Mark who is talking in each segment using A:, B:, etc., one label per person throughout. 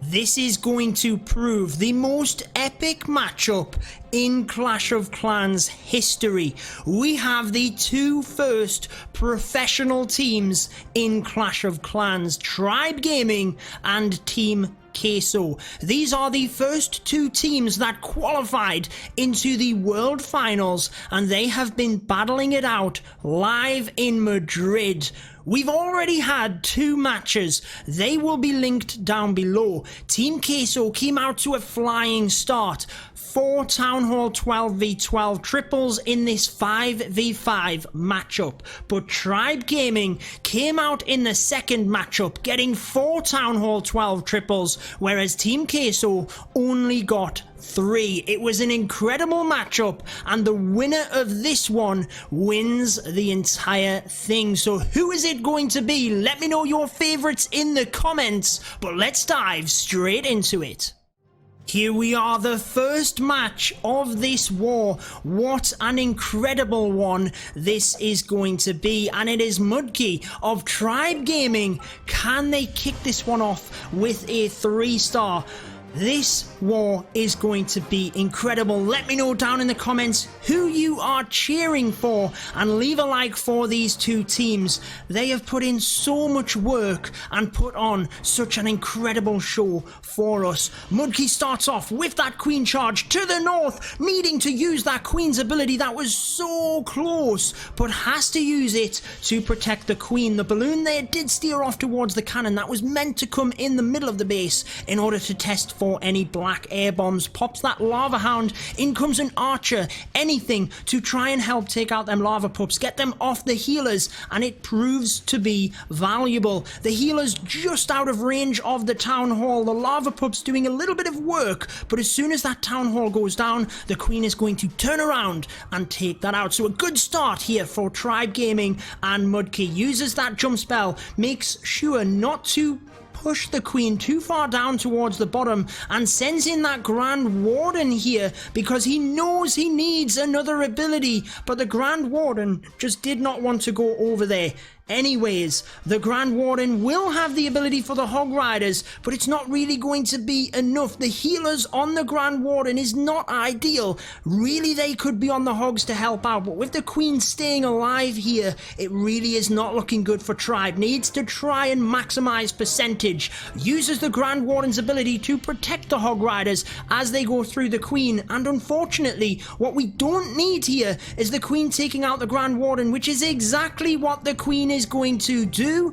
A: This is going to prove the most epic matchup in Clash of Clans history. We have the two first professional teams in Clash of Clans, Tribe Gaming and Team Queso. These are the first two teams that qualified into the World Finals, and they have been battling it out live in Madrid. We've already had two matches. They will be linked down below. Team Queso came out to a flying start. 4 Town Hall 12v12 triples in this 5v5 matchup. But Tribe Gaming came out in the second matchup, getting 4 Town Hall 12 triples, whereas Team Queso only got 3. It was an incredible matchup, and the winner of this one wins the entire thing. So who is it going to be? Let me know your favorites in the comments, but let's dive straight into it. Here we are, the first match of this war. What an incredible one this is going to be, and it is Mudkey of Tribe Gaming. Can they kick this one off with a 3-star? This war is going to be incredible. Let me know down in the comments who you are cheering for, and leave a like for these two teams. They have put in so much work and put on such an incredible show for us. Mudkey starts off with that queen charge to the north, needing to use that queen's ability that was so close, but has to use it to protect the queen. The balloon there did steer off towards the cannon that was meant to come in the middle of the base in order to test for any black air bombs. Pops that lava hound, in comes an archer, anything to try and help take out them lava pups, get them off the healers, and it proves to be valuable. The healers just out of range of the town hall, the lava pups doing a little bit of work, but as soon as that town hall goes down, the queen is going to turn around and take that out. So a good start here for Tribe Gaming, and Mudkey uses that jump spell, makes sure not to push the queen too far down towards the bottom, and sends in that Grand Warden here because he knows he needs another ability, but the Grand Warden just did not want to go over there. Anyways, the Grand Warden will have the ability for the Hog Riders, but it's not really going to be enough. The healers on the Grand Warden is not ideal. Really, they could be on the Hogs to help out, but with the Queen staying alive here, it really is not looking good for Tribe. Needs to try and maximize percentage. Uses the Grand Warden's ability to protect the Hog Riders as they go through the Queen, and unfortunately, what we don't need here is the Queen taking out the Grand Warden, which is exactly what the Queen is going to do.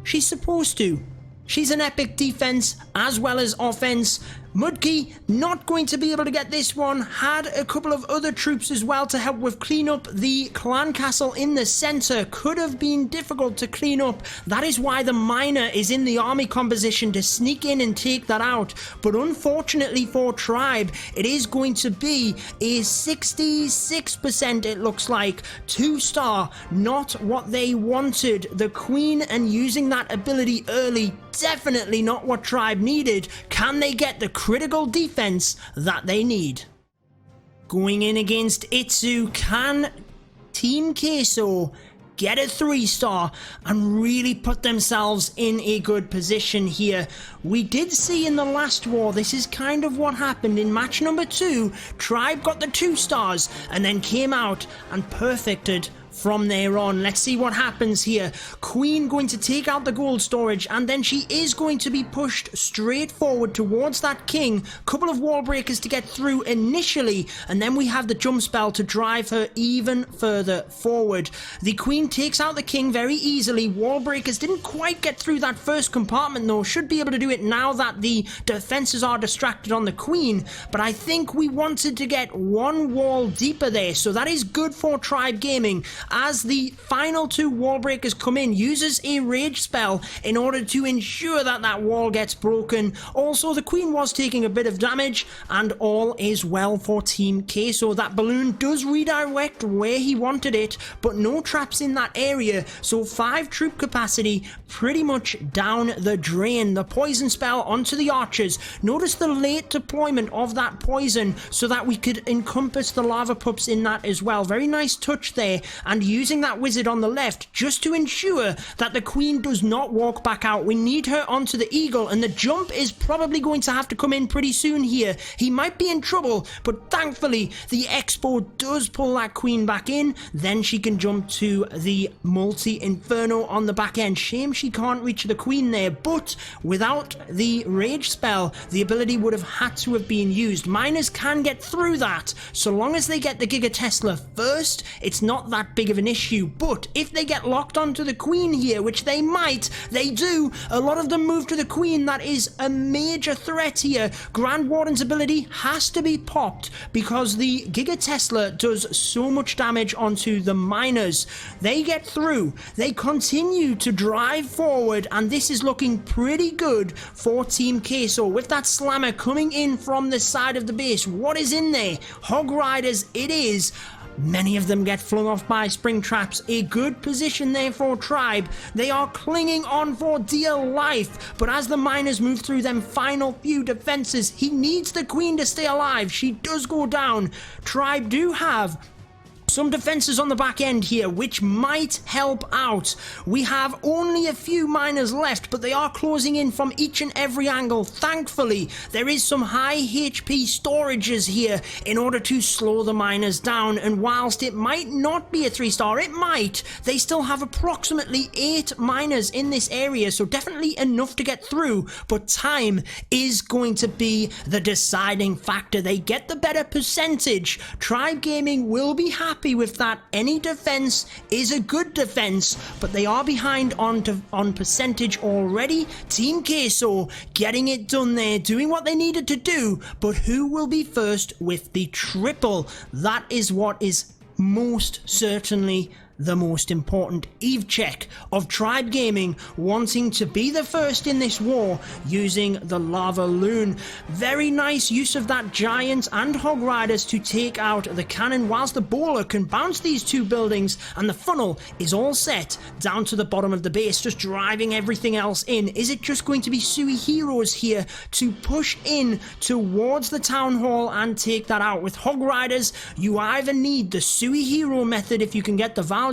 A: She's supposed to. She's an epic defense as well as offense. Mudkey not going to be able to get this one. Had a couple of other troops as well to help with clean up the clan castle in the center. Could have been difficult to clean up. That is why the miner is in the army composition to sneak in and take that out. But unfortunately for Tribe, it is going to be a 66%, it looks like. 2-star, not what they wanted. The queen and using that ability early, definitely not what Tribe needed. Can they get the critical defense that they need? Going in against Itsu, can Team Queso get a 3-star and really put themselves in a good position here? We did see in the last war, this is kind of what happened in match number 2. Tribe got the 2 stars and then came out and perfected from there on. Let's see what happens here. Queen going to take out the gold storage, and then she is going to be pushed straight forward towards that king. Couple of wall breakers to get through initially, and then we have the jump spell to drive her even further forward. The queen takes out the king very easily. Wall breakers didn't quite get through that first compartment though. Should be able to do it now that the defenses are distracted on the queen, but I think we wanted to get one wall deeper there, so that is good for Tribe Gaming. As the final 2 wall breakers come in, uses a rage spell in order to ensure that that wall gets broken. Also, the queen was taking a bit of damage, and all is well for Team Queso. That balloon does redirect where he wanted it, but no traps in that area, so 5 troop capacity pretty much down the drain. The poison poison spell onto the archers. Notice the late deployment of that poison so that we could encompass the lava pups in that as well. Very nice touch there, and using that wizard on the left just to ensure that the queen does not walk back out. We need her onto the eagle, and the jump is probably going to have to come in pretty soon here. He might be in trouble, but thankfully the Expo does pull that queen back in. Then she can jump to the multi-inferno on the back end. Shame she can't reach the queen there, but without the rage spell, the ability would have had to have been used. Miners can get through that. So long as they get the Giga Tesla first, it's not that big of an issue. But if they get locked onto the queen here, which they might, they do, a lot of them move to the queen. That is a major threat here. Grand Warden's ability has to be popped because the Giga Tesla does so much damage onto the miners. They get through, they continue to drive forward, and this is looking pretty good for Team Queso with that slammer coming in from the side of the base. What is in there? Hog Riders it is. Many of them get flung off by spring traps. A good position there for Tribe. They are clinging on for dear life, but as the miners move through them final few defenses, he needs the queen to stay alive. She does go down. Tribe do have some defenses on the back end here, which might help out. We have only a few miners left, but they are closing in from each and every angle. Thankfully, there is some high HP storages here in order to slow the miners down, and whilst it might not be a 3-star, it might, they still have approximately 8 miners in this area, so definitely enough to get through, but time is going to be the deciding factor. They get the better percentage. Tribe Gaming will be happy with that. Any defense is a good defense, but they are behind on percentage already. Team Queso getting it done there, doing what they needed to do, but who will be first with the triple? That is what is most certainly the most important. Eve check of Tribe Gaming wanting to be the first in this war using the Lava Loon. Very nice use of that giant and Hog Riders to take out the cannon, whilst the bowler can bounce these two buildings, and the funnel is all set down to the bottom of the base, just driving everything else in. Is it just going to be Sui Heroes here to push in towards the town hall and take that out? With Hog Riders, you either need the Sui Hero method if you can get the value,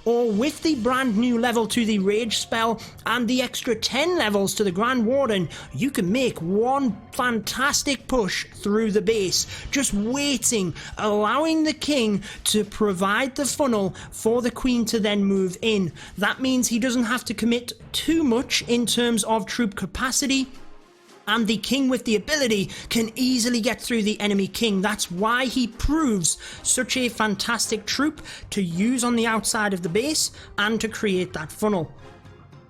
A: or with the brand new level to the rage spell and the extra 10 levels to the Grand Warden, you can make one fantastic push through the base, just waiting, allowing the king to provide the funnel for the queen to then move in. That means he doesn't have to commit too much in terms of troop capacity, and the king with the ability can easily get through the enemy king. That's why he proves such a fantastic troop to use on the outside of the base and to create that funnel.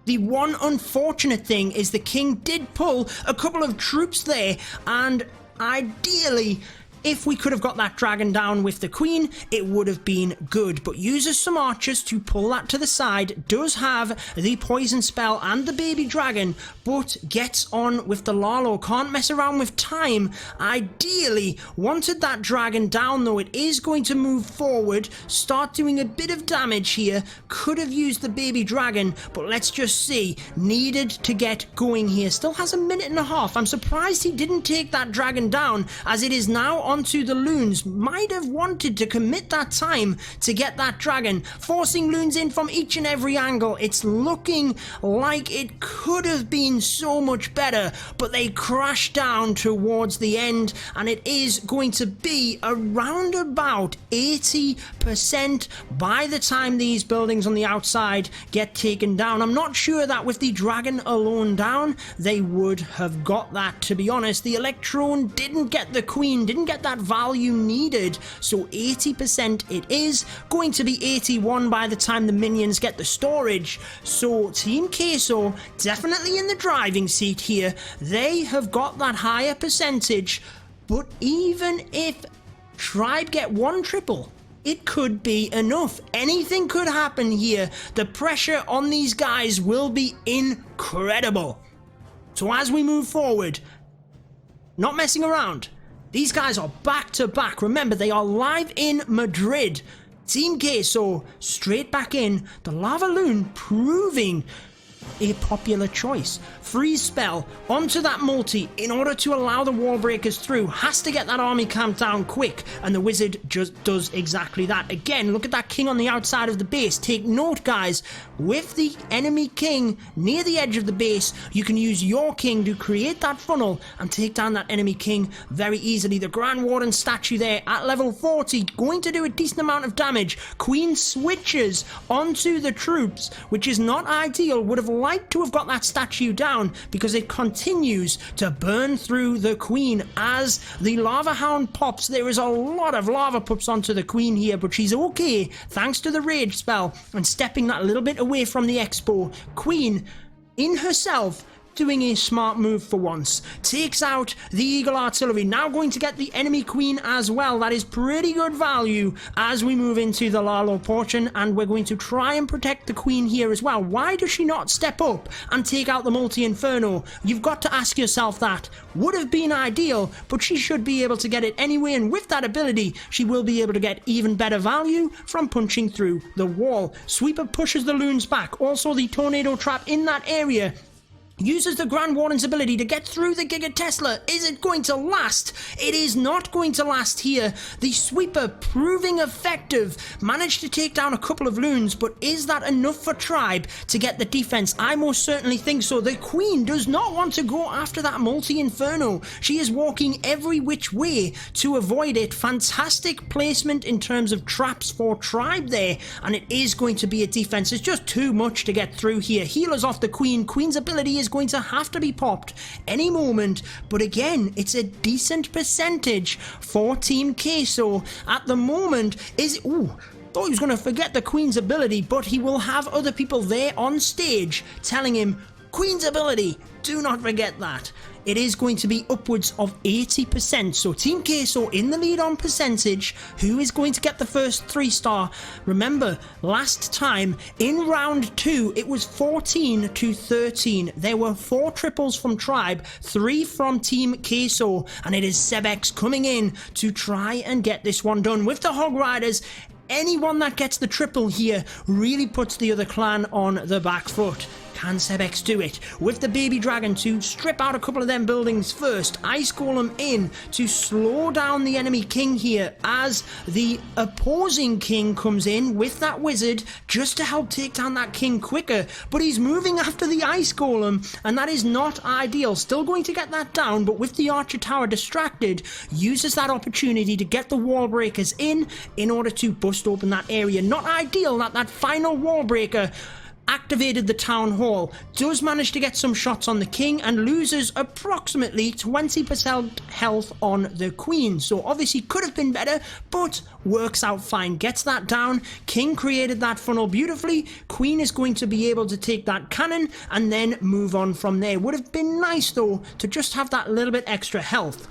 A: The one unfortunate thing is the king did pull a couple of troops there, and ideally, if we could have got that dragon down with the queen, it would have been good, but uses some archers to pull that to the side, does have the poison spell and the baby dragon, but gets on with the Lalo. Can't mess around with time. Ideally, wanted that dragon down though. It is going to move forward, start doing a bit of damage here. Could have used the baby dragon, but let's just see. Needed to get going here. Still has a minute and a half. I'm surprised he didn't take that dragon down, as it is now onto the loons. Might have wanted to commit that time to get that dragon, forcing loons in from each and every angle. It's looking like it could have been so much better, but they crash down towards the end, and it is going to be around about 80% by the time these buildings on the outside get taken down. I'm not sure that with the dragon alone down, they would have got that, to be honest. The Electron didn't get the queen, didn't get that value needed, so 80% it is. Going to be 81 by the time the minions get the storage, so Team Queso definitely in the driving seat here. They have got that higher percentage, but even if Tribe get one triple, it could be enough. Anything could happen here. The pressure on these guys will be incredible. So as we move forward, not messing around, these guys are back to back. Remember, they are live in Madrid. Team Queso straight back in. The Lava Loon proving a popular choice. Freeze spell onto that multi in order to allow the wall breakers through. Has to get that army camped down quick, and the wizard just does exactly that. Again, look at that king on the outside of the base. Take note, guys, with the enemy king near the edge of the base, you can use your king to create that funnel and take down that enemy king very easily. The Grand Warden statue there at level 40, going to do a decent amount of damage. Queen switches onto the troops, which is not ideal. Would have liked to have got that statue down because it continues to burn through the queen as the lava hound pops. There is a lot of lava pups onto the queen here, but she's okay thanks to the rage spell and stepping that little bit away from the expo. Queen in herself doing a smart move for once. Takes out the Eagle Artillery. Now going to get the enemy queen as well. That is pretty good value as we move into the Lalo portion, and we're going to try and protect the queen here as well. Why does she not step up and take out the multi-inferno? You've got to ask yourself that. Would have been ideal, but she should be able to get it anyway, and with that ability, she will be able to get even better value from punching through the wall. Sweeper pushes the loons back. Also, the tornado trap in that area uses the Grand Warden's ability to get through the Giga Tesla. Is it going to last? It is not going to last here. The sweeper proving effective. Managed to take down a couple of loons, but is that enough for Tribe to get the defense? I most certainly think so. The queen does not want to go after that multi-inferno. She is walking every which way to avoid it. Fantastic placement in terms of traps for Tribe there, and it is going to be a defense. It's just too much to get through here. Healers off the queen. Queen's ability is going to have to be popped any moment, but again, it's a decent percentage for Team Queso at the moment. Thought he was going to forget the queen's ability, but he will have other people there on stage telling him, queen's ability, do not forget that. It is going to be upwards of 80%. So Team Queso in the lead on percentage. Who is going to get the first 3-star? Remember, last time in round 2, it was 14-13. There were 4 triples from Tribe, 3 from Team Queso, and it is Sebex coming in to try and get this one done with the Hog Riders. Anyone that gets the triple here really puts the other clan on the back foot. Can Sebex do it? With the baby dragon to strip out a couple of them buildings first. Ice Golem in to slow down the enemy king here as the opposing king comes in with that wizard just to help take down that king quicker. But he's moving after the Ice Golem, and that is not ideal. Still going to get that down, but with the Archer Tower distracted, uses that opportunity to get the wall breakers in order to bust open that area. Not ideal that that final wall breaker activated the town hall. Does manage to get some shots on the king and loses approximately 20% health on the queen. So obviously could have been better, but works out fine. Gets that down. King created that funnel beautifully. Queen is going to be able to take that cannon and then move on from there. Would have been nice though to just have that little bit extra health.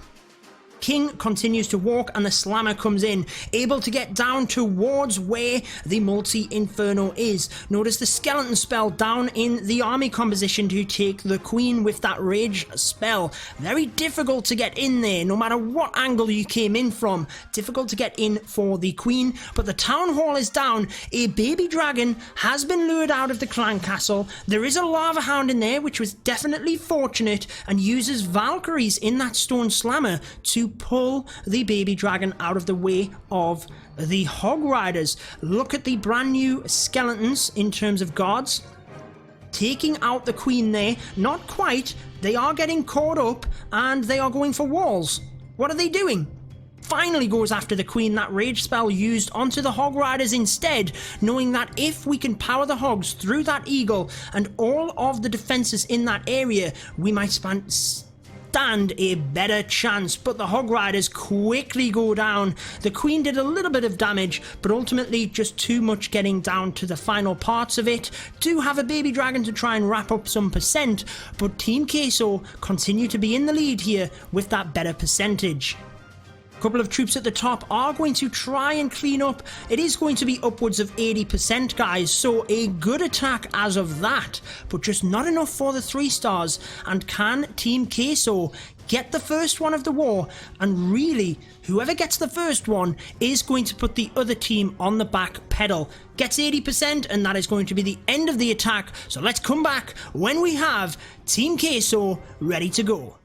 A: King continues to walk and the slammer comes in, able to get down towards where the multi-inferno is. Notice the skeleton spell down in the army composition to take the queen with that rage spell. Very difficult to get in there, no matter what angle you came in from. Difficult to get in for the queen, but the town hall is down. A baby dragon has been lured out of the clan castle. There is a lava hound in there, which was definitely fortunate, and uses Valkyries in that stone slammer to pull the baby dragon out of the way of the Hog Riders. Look at the brand new skeletons in terms of guards. Taking out the queen there. Not quite. They are getting caught up and they are going for walls. What are they doing? Finally goes after the queen. That rage spell used onto the Hog Riders instead, knowing that if we can power the hogs through that eagle and all of the defenses in that area, we might stand a better chance. But the Hog Riders quickly go down. The queen did a little bit of damage, but ultimately just too much getting down to the final parts of it. Do have a baby dragon to try and wrap up some percent, but Team Queso continue to be in the lead here with that better percentage. Couple of troops at the top are going to try and clean up. It is going to be upwards of 80%, guys, so a good attack as of that, but just not enough for the 3 stars. And can Team Queso get the first one of the war? And really, whoever gets the first one is going to put the other team on the back pedal. Gets 80%, and that is going to be the end of the attack. So let's come back when we have Team Queso ready to go.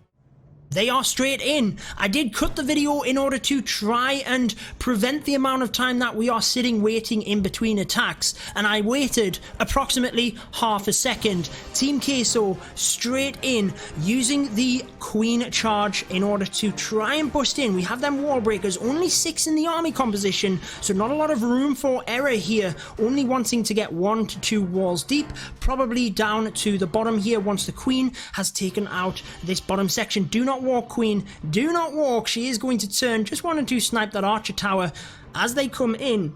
A: They are straight in. I did cut the video in order to try and prevent the amount of time that we are sitting waiting in between attacks, and I waited approximately half a second. Team Queso straight in, using the Queen charge in order to try and bust in. We have them wall breakers, only 6 in the army composition, so not a lot of room for error here, only wanting to get 1 to 2 walls deep, probably down to the bottom here once the Queen has taken out this bottom section. Do not walk, Queen, do not walk. She is going to turn. Just wanted to snipe that archer tower as they come in.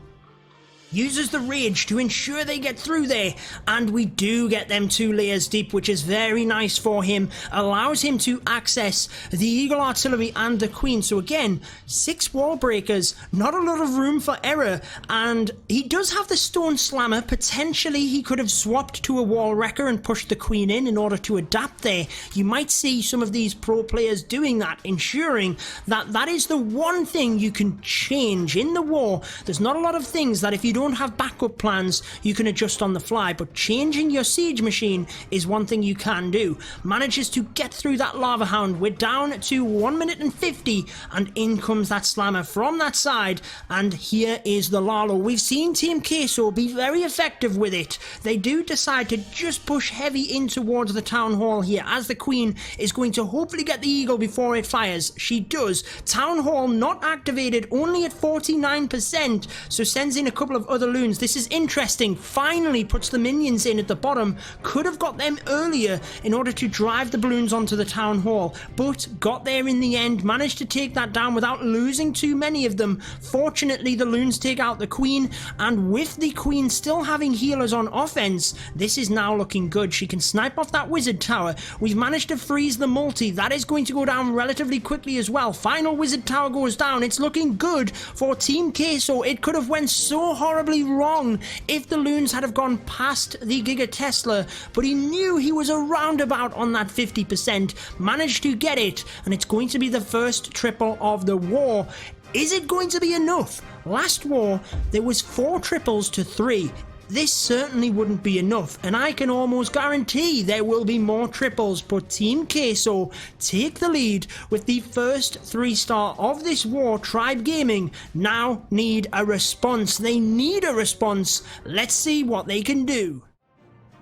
A: Uses the rage to ensure they get through there, and we do get them 2 layers deep, which is very nice for him. Allows him to access the Eagle Artillery and the Queen. So again, 6 wall breakers, not a lot of room for error, and he does have the Stone Slammer. Potentially he could have swapped to a wall wrecker and pushed the Queen in order to adapt there. You might see some of these pro players doing that, ensuring that that is the one thing you can change in the war. There's not a lot of things that if you don't have backup plans you can adjust on the fly, but changing your siege machine is one thing you can do. Manages to get through that Lava Hound. We're down to 1 minute and 50, and in comes that slammer from that side, and here is the Lalo. We've seen Team Queso be very effective with it. They do decide to just push heavy in towards the town hall here, as the Queen is going to hopefully get the Eagle before it fires. She does. Town hall not activated, only at 49%, so sends in a couple of other loons. This is interesting. Finally puts the minions in at the bottom. Could have got them earlier in order to drive the balloons onto the town hall, but got there in the end. Managed to take that down without losing too many of them. Fortunately, the loons take out the Queen, and with the Queen still having healers on offense, this is now looking good. She can snipe off that wizard tower. We've managed to freeze the multi. That is going to go down relatively quickly as well. Final wizard tower goes down. It's looking good for Team Queso. It could have went so horribly wrong if the loons had have gone past the Giga Tesla, but he knew he was around about on that 50%, managed to get it, and it's going to be the first triple of the war. Is it going to be enough? Last war there was 4 triples to 3. This certainly wouldn't be enough, and I can almost guarantee there will be more triples, but Team Queso take the lead with the first 3-star of this war. Tribe Gaming now need a response. They need a response. Let's see what they can do.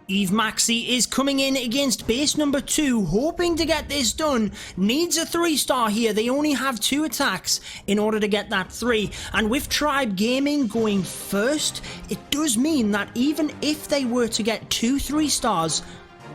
A: Eve Maxi is coming in against base number 2, hoping to get this done. Needs a 3-star here. They only have 2 attacks in order to get that 3. And with Tribe Gaming going first, it does mean that even if they were to get 2 3-stars,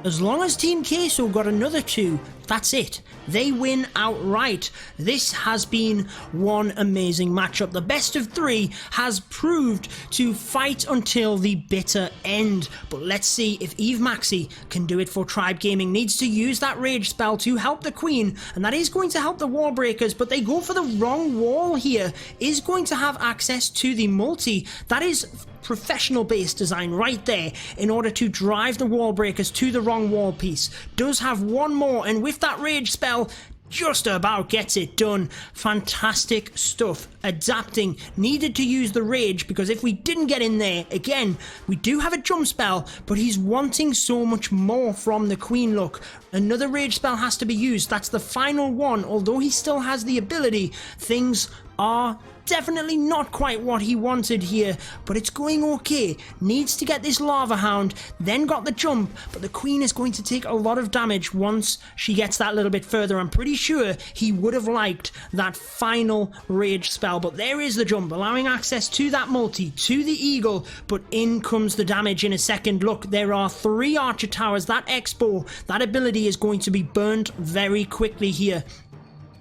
A: as long as Team Queso got another 2, that's it. They win outright. This has been one amazing matchup. The best of 3 has proved to fight until the bitter end. But let's see if Eve Maxi can do it for Tribe Gaming. Needs to use that rage spell to help the Queen, and that is going to help the wall breakers, but they go for the wrong wall here. Is going to have access to the multi. That is professional base design right there in order to drive the wall breakers to the wrong wall piece. Does have one more, and with that rage spell just about gets it done. Fantastic stuff. Adapting. Needed to use the rage, because if we didn't get in there, again, we do have a jump spell, but he's wanting so much more from the Queen. Look, another rage spell has to be used. That's the final one. Although he still has the ability, things are definitely not quite what he wanted here, but it's going okay. Needs to get this Lava Hound, then got the jump, but the Queen is going to take a lot of damage once she gets that little bit further. I'm pretty sure he would have liked that final rage spell, but there is the jump, allowing access to that multi, to the Eagle, but in comes the damage in a second. Look, there are 3 archer towers. That expo, that ability is going to be burnt very quickly here.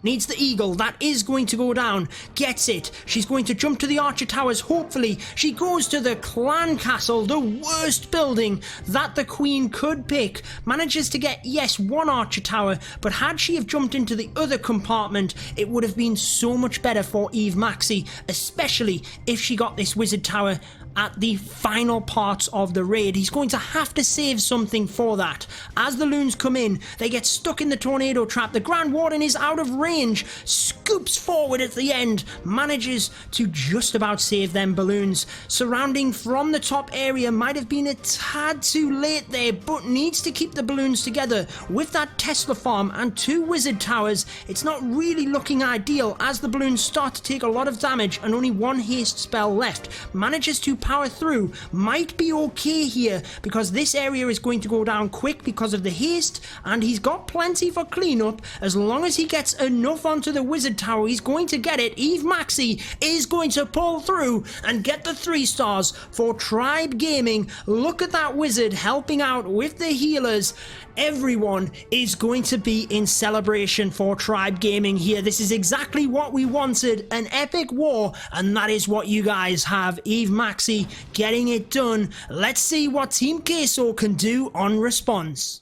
A: Needs the eagle. That is going to go down. Gets it. She's going to jump to the archer towers. Hopefully, she goes to the clan castle, the worst building that the queen could pick. Manages to get, yes, one archer tower, but had she have jumped into the other compartment, it would have been so much better for Eve Maxi, especially if she got this wizard tower at the final parts of the raid. He's going to have to save something for that. As the loons come in, they get stuck in the tornado trap. The Grand Warden is out of range, scoops forward at the end, manages to just about save them balloons. Surrounding from the top area might have been a tad too late there, but needs to keep the balloons together. With that Tesla farm and 2 wizard towers, it's not really looking ideal as the balloons start to take a lot of damage and only 1 haste spell left. Manages to power through. Might be okay here because this area is going to go down quick because of the haste, and he's got plenty for cleanup. As long as he gets enough onto the wizard tower, he's going to get it. Eve Maxi is going to pull through and get the 3 stars for Tribe Gaming. Look at that wizard helping out with the healers. Everyone is going to be in celebration for Tribe Gaming here. This is exactly what we wanted, an epic war, and that is what you guys have. Eve Maxi getting it done. Let's see what Team Queso can do on response.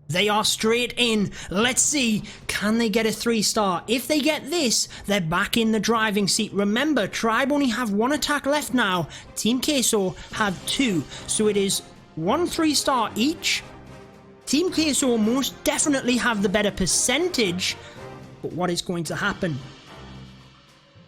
A: They are straight in. Let's see, can they get a 3-star? If they get this, they're back in the driving seat. Remember, Tribe only have 1 attack left now. Team Queso have 2, so it is 1 3-star each. Team Queso most definitely have the better percentage, but what is going to happen?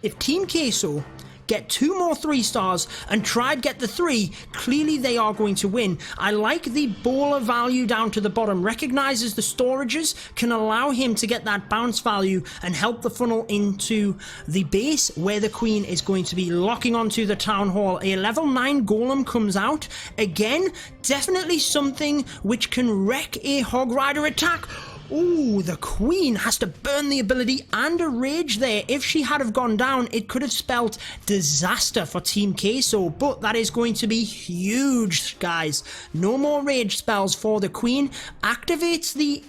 A: If Team Queso get 2 more 3-stars and Tribe get the 3, clearly they are going to win. I like the baller value down to the bottom. Recognizes the storages can allow him to get that bounce value and help the funnel into the base where the queen is going to be locking onto the town hall. A level 9 golem comes out. Again, definitely something which can wreck a hog rider attack. Ooh, the queen has to burn the ability and a rage there. If she had have gone down, it could have spelt disaster for Team Queso, but that is going to be huge, guys. No more rage spells for the queen. Activates the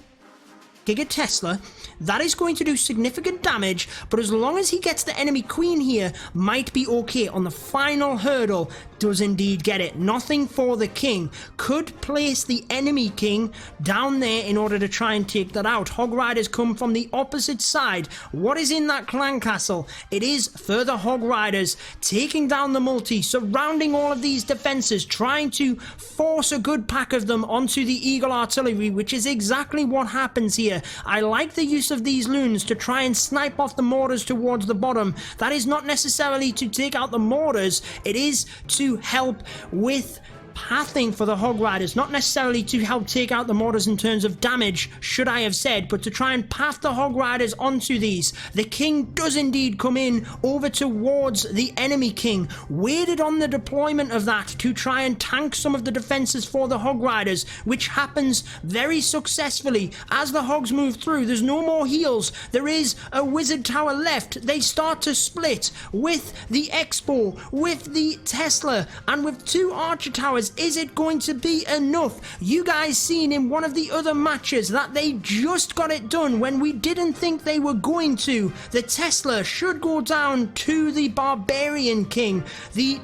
A: Giga Tesla. That is going to do significant damage, but as long as he gets the enemy queen here, might be okay. On the final hurdle, does indeed get it. Nothing for the king. Could place the enemy king down there in order to try and take that out. Hog riders come from the opposite side. What is in that clan castle? It is further hog riders taking down the multi, surrounding all of these defenses, trying to force a good pack of them onto the eagle artillery, which is exactly what happens here. I like the use of these loons to try and snipe off the mortars towards the bottom. That is not necessarily to take out the mortars, it is to help with pathing for the hog riders, not necessarily to help take out the mortars in terms of damage, should I have said, but to try and path the hog riders onto these. The king does indeed come in over towards the enemy king, waited on the deployment of that to try and tank some of the defenses for the hog riders, which happens very successfully. As the hogs move through, there's no more heals, there is a wizard tower left. They start to split with the Expo, with the Tesla, and with 2 archer towers. Is it going to be enough? You guys seen in one of the other matches that they just got it done when we didn't think they were going to. The Tesla should go down to the Barbarian King. The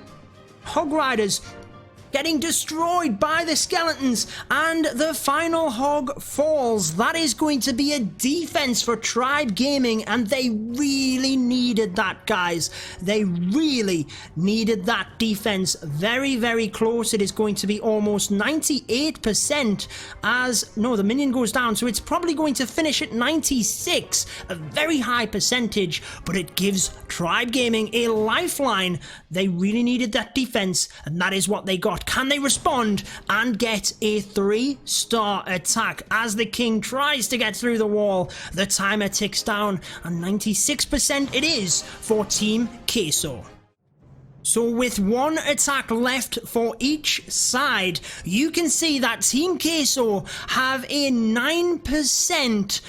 A: hog riders getting destroyed by the skeletons, and the final hog falls. That is going to be a defense for Tribe Gaming, and they really needed that, guys. They really needed that defense. Very, very close. It is going to be almost 98% as, no, the minion goes down, so it's probably going to finish at 96, a very high percentage, but it gives Tribe Gaming a lifeline. They really needed that defense, and that is what they got. Can they respond and get a 3-star attack as the king tries to get through the wall? The timer ticks down, and 96% it is for Team Queso. So with 1 attack left for each side, you can see that Team Queso have a 9%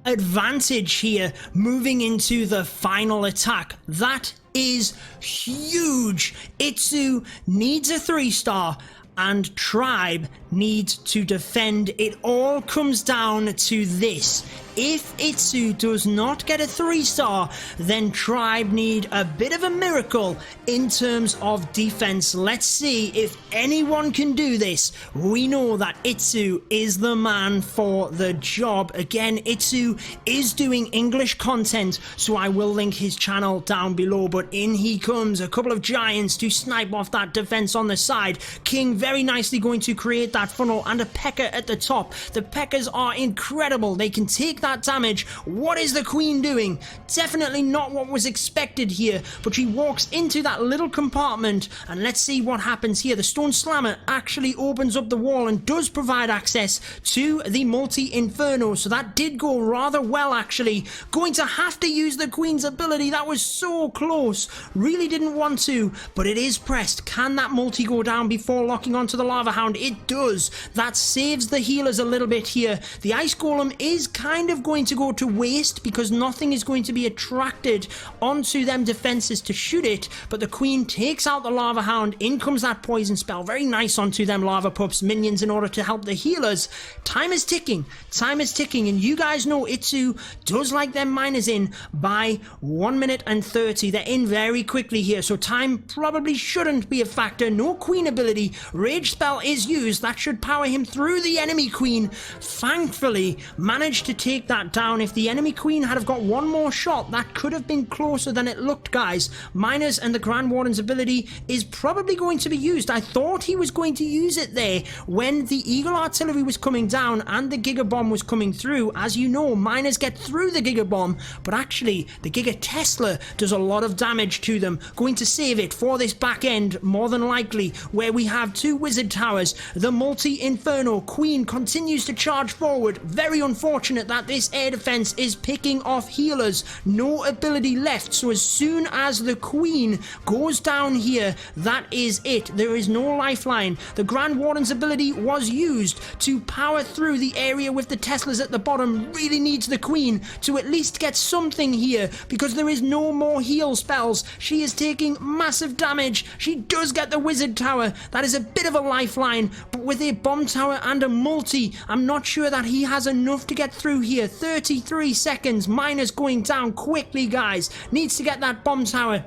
A: advantage here moving into the final attack. That is huge. Itsu needs a 3-star and Tribe need to defend. It all comes down to this. If Itsu does not get a 3-star, then Tribe need a bit of a miracle in terms of defense. Let's see if anyone can do this. We know that Itsu is the man for the job. Again, Itsu is doing English content, so I will link his channel down below. But in he comes, a couple of giants to snipe off that defense on the side. King very nicely going to create that funnel, and a P.E.K.K.A at the top. The P.E.K.K.As are incredible. They can take that damage. What is the Queen doing? Definitely not what was expected here, but she walks into that little compartment, and let's see what happens here. The Stone Slammer actually opens up the wall and does provide access to the multi-inferno, so that did go rather well actually. Going to have to use the Queen's ability. That was so close. Really didn't want to, but it is pressed. Can that multi go down before locking onto the Lava Hound? It does. That saves the healers a little bit here. The Ice Golem is kind of going to go to waste because nothing is going to be attracted onto them defenses to shoot it, but the Queen takes out the Lava Hound. In comes that poison spell. Very nice onto them Lava Pups minions in order to help the healers. Time is ticking, and you guys know Itsu does like them miners in by 1 minute and 30. They're in very quickly here, so time probably shouldn't be a factor. No Queen ability. Rage spell is used. That should power him through the enemy Queen. Thankfully managed to take that down. If the enemy Queen had have got one more shot, that could have been closer than it looked, guys. Miners and the Grand Warden's ability is probably going to be used. I thought he was going to use it there when the Eagle Artillery was coming down and the Giga Bomb was coming through. As you know, miners get through the Giga Bomb, but actually the Giga Tesla does a lot of damage to them. Going to save it for this back end, more than likely, where we have 2 Wizard Towers. The multi-inferno Queen continues to charge forward. Very unfortunate that this air defense is picking off healers. No ability left, so as soon as the Queen goes down here, that is it. There is no lifeline. The Grand Warden's ability was used to power through the area with the Teslas at the bottom. Really needs the Queen to at least get something here because there is no more heal spells. She is taking massive damage. She does get the Wizard Tower. That is a bit of a lifeline, but with a Bomb Tower and a multi, I'm not sure that he has enough to get through here. 33 seconds. Miners going down quickly, guys. Needs to get that Bomb Tower.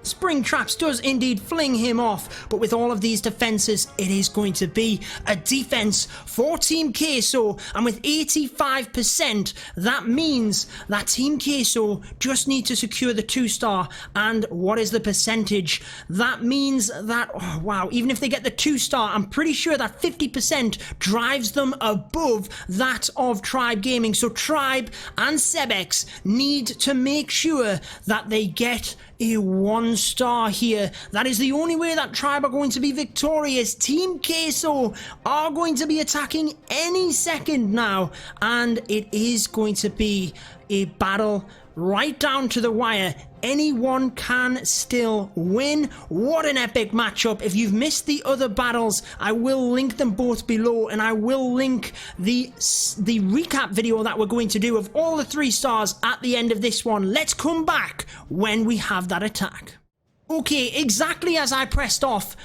A: Spring Traps does indeed fling him off, but with all of these defenses, it is going to be a defense for Team Queso, and with 85%, that means that Team Queso just need to secure the 2-star, and what is the percentage? That means that, oh, wow, even if they get the 2-star, I'm pretty sure that 50% drives them above that of Tribe Gaming, so Tribe and Sebex need to make sure that they get a 1-star here. That is the only way that Tribe are going to be victorious. Team Queso are going to be attacking any second now, and it is going to be a battle right down to the wire. Anyone can still win. What an epic matchup. If you've missed the other battles, I will link them both below, and I will link the recap video that we're going to do of all the 3 stars at the end of this one. Let's come back when we have that attack. Okay, exactly as I pressed off,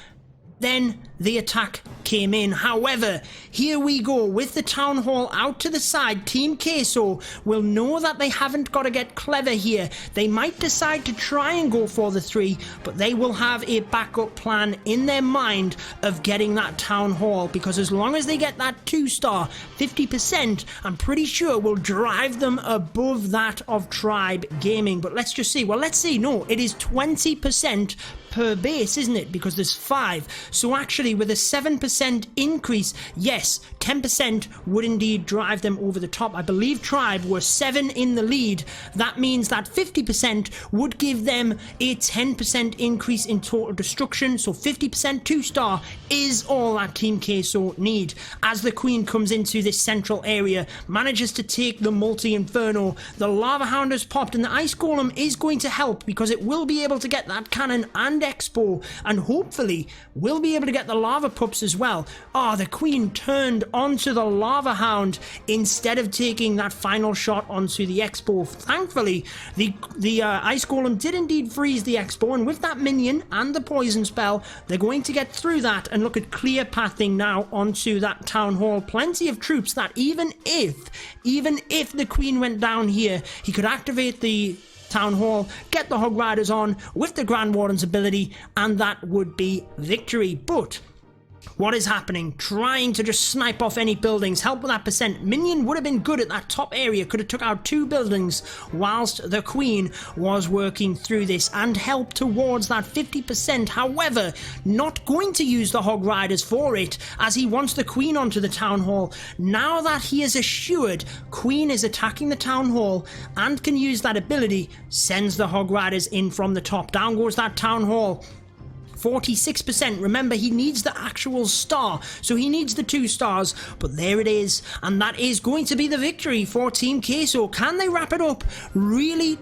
A: then the attack came in. However, here we go with the Town Hall out to the side. Team Queso will know that they haven't got to get clever here. They might decide to try and go for the 3, but they will have a backup plan in their mind of getting that Town Hall, because as long as they get that 2-star, 50%, I'm pretty sure will drive them above that of Tribe Gaming. But let's just see. Well, let's see. No, it is 20% per base, isn't it? Because there's 5. So actually, with a 7% increase, yes, 10% would indeed drive them over the top. I believe Tribe were 7 in the lead. That means that 50% would give them a 10% increase in total destruction. So 50% 2-star is all that Team Queso need. As the Queen comes into this central area, manages to take the multi-inferno, the Lava Hound has popped, and the Ice Golem is going to help because it will be able to get that cannon and Expo, and hopefully will be able to get the the lava pups as well. Oh, the queen turned onto the lava hound instead of taking that final shot onto the expo. Thankfully, the ice golem did indeed freeze the expo, and with that minion and the poison spell, they're going to get through that and look at clear pathing now onto that town hall. Plenty of troops that even if the queen went down here, he could activate the town hall, get the hog riders on with the Grand Warden's ability, and that would be victory. But what is happening? Trying to just snipe off any buildings, help with that percent. Minion would have been good at that top area, could have took out 2 buildings whilst the queen was working through this and helped towards that 50%. However, not going to use the hog riders for it, as he wants the queen onto the town hall. Now that he is assured queen is attacking the town hall and can use that ability, sends the hog riders in from the top. Down goes that town hall. 46%. Remember, he needs the actual star, so he needs the 2 stars, but there it is, and that is going to be the victory for Team Queso. Can they wrap it up really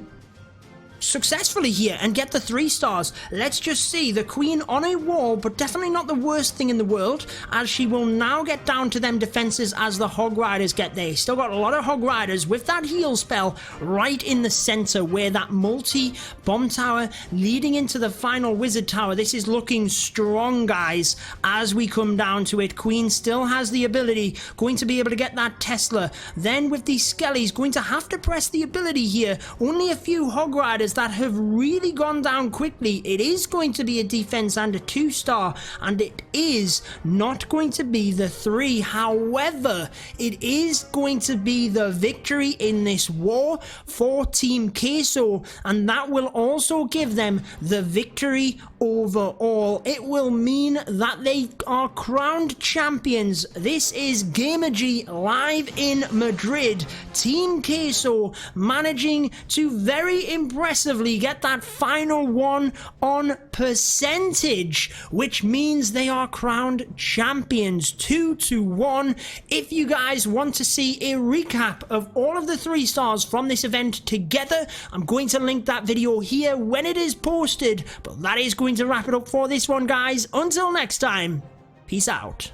A: successfully here and get the 3 stars? Let's just see. The queen on a wall, but definitely not the worst thing in the world, as she will now get down to them defenses as the hog riders get there. Still got a lot of hog riders with that heal spell right in the center where that multi bomb tower leading into the final wizard tower. This is looking strong, guys, as we come down to it. Queen still has the ability, going to be able to get that Tesla. Then with these skellies, going to have to press the ability here. Only a few hog riders that have really gone down quickly. It is going to be a defense and a 2-star, and it is not going to be the 3. However, it is going to be the victory in this war for Team Queso, and that will also give them the victory overall. It will mean that they are crowned champions. This is Gamergy live in Madrid. Team Queso managing to very impressively get that final one on percentage, which means they are crowned champions 2-1. If you guys want to see a recap of all of the 3 stars from this event together, I'm going to link that video here when it is posted. But that is going to wrap it up for this one, guys. Until next time, peace out.